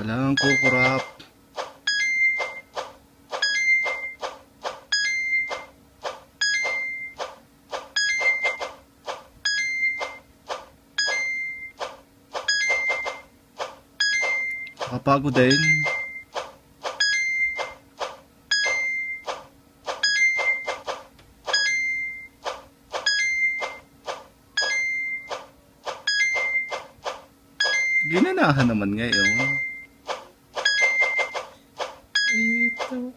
Walang kukurap. Nakapagod din. Ginanahan naman ngayon. Ito.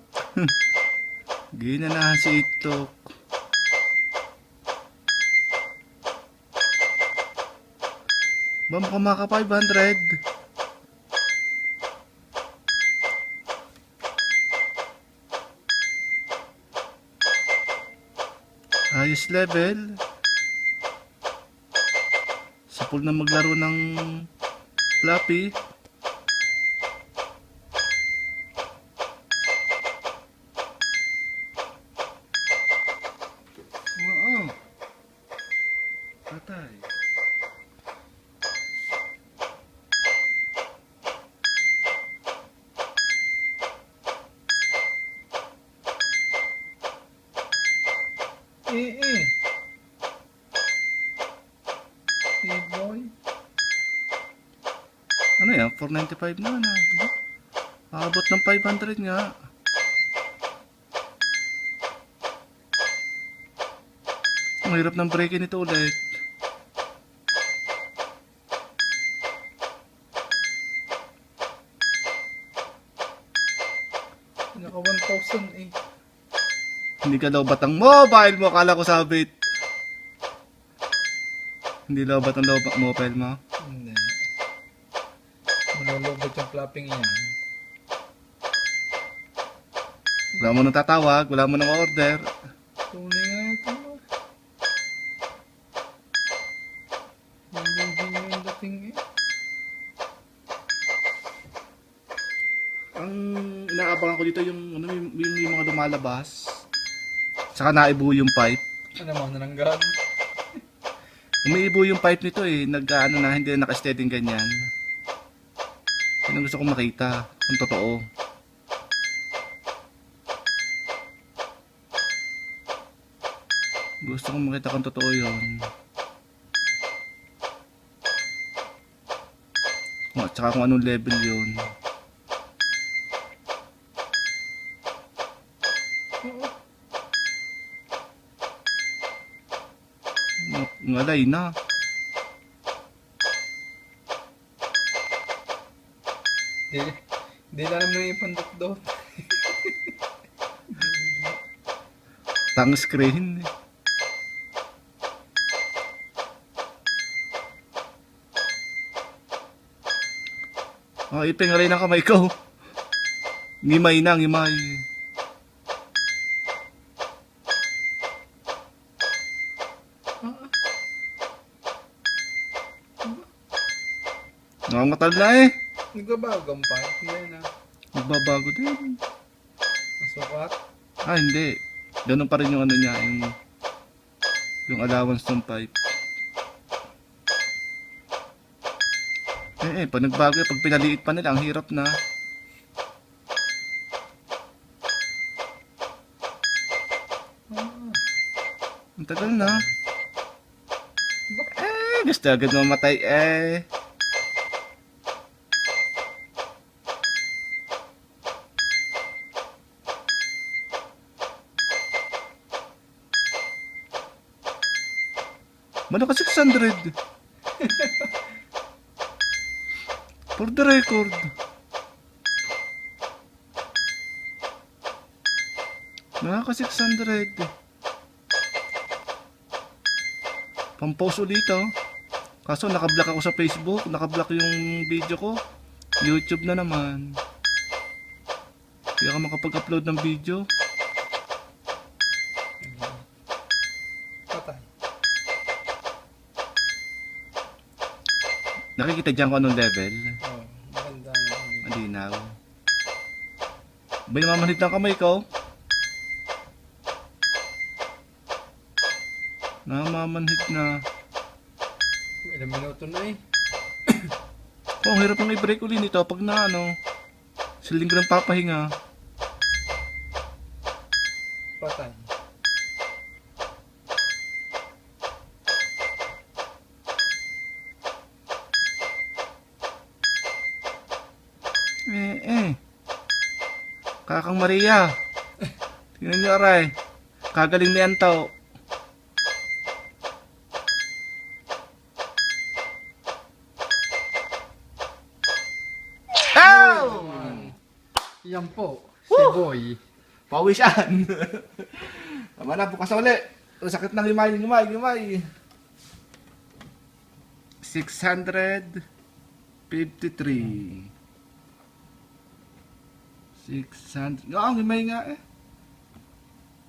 Ginanahan si Itok. Ba mukhang maka 500? Ayos level. Sa pool na maglaro ng Flappy. Oo. Patay. Boy. Ano yan? 495 na na. Aabot ng 500 nga. Ang hirap ng break nito ulit. Naka 1,000 eh. Hindi ka lobat ang mobile mo. Akala ko sabit. Hindi lobat ang mobile mo. Hindi. Malulubot yung flapping yan. Wala mo nang tatawag. Wala mo nang order. Tunay nga ito. Hindi yung dating eh. Ang inaabangan ko dito yung, ano, yung mga lumalabas. Saka naibu yung pipe. Ano mo, nananggan? Umiibo yung pipe nito eh. Nag-ano na, hindi na naka-steady ganyan. Yan ang gusto kong makita. Kung totoo. Gusto kong makita kung totoo yun. At saka kung anong level yun. Ngalay na. Hindi na naman yung ipandot-dot. Tang screen. Oh, ipingalay ng kamay ko. Ngimay na, ngimay. Nangangatal na eh. Nagbabago ang pipe. Hindi na. Magbabago din. Masukat. Ah, hindi. Ganun pa rin yung ano niya, yung allowance ng pipe. Pag nagbago, pag pinaliit pa nila, ang hirap na. Ang tagal na. Gusto agad mamatay eh. Mano ka 600? For the record. Nakaka 600. Pampost ulit oh. Kaso nakablock ako sa Facebook, nakablock yung video ko. YouTube na naman. Hindi ako makapag-upload ng video. Patay. Nakikita dyan kung anong level. Oh, maganda nga. Malinaw. Ba yung mamanhid ng kamay ko? Namamanhid na. Ilang minuto na eh. Oh, ang hirap nang i-break uli nito pag na ano, siling ko ng papahinga. Patay. Kakang Maria. Tingnan nyo aray. Kagaling ni Antaw. Ow! Yan po. Si Boy. Pawisan. Tama na, bukas na uli. Ang sakit ng gimay. 653. 600. Ah, gimay nga eh.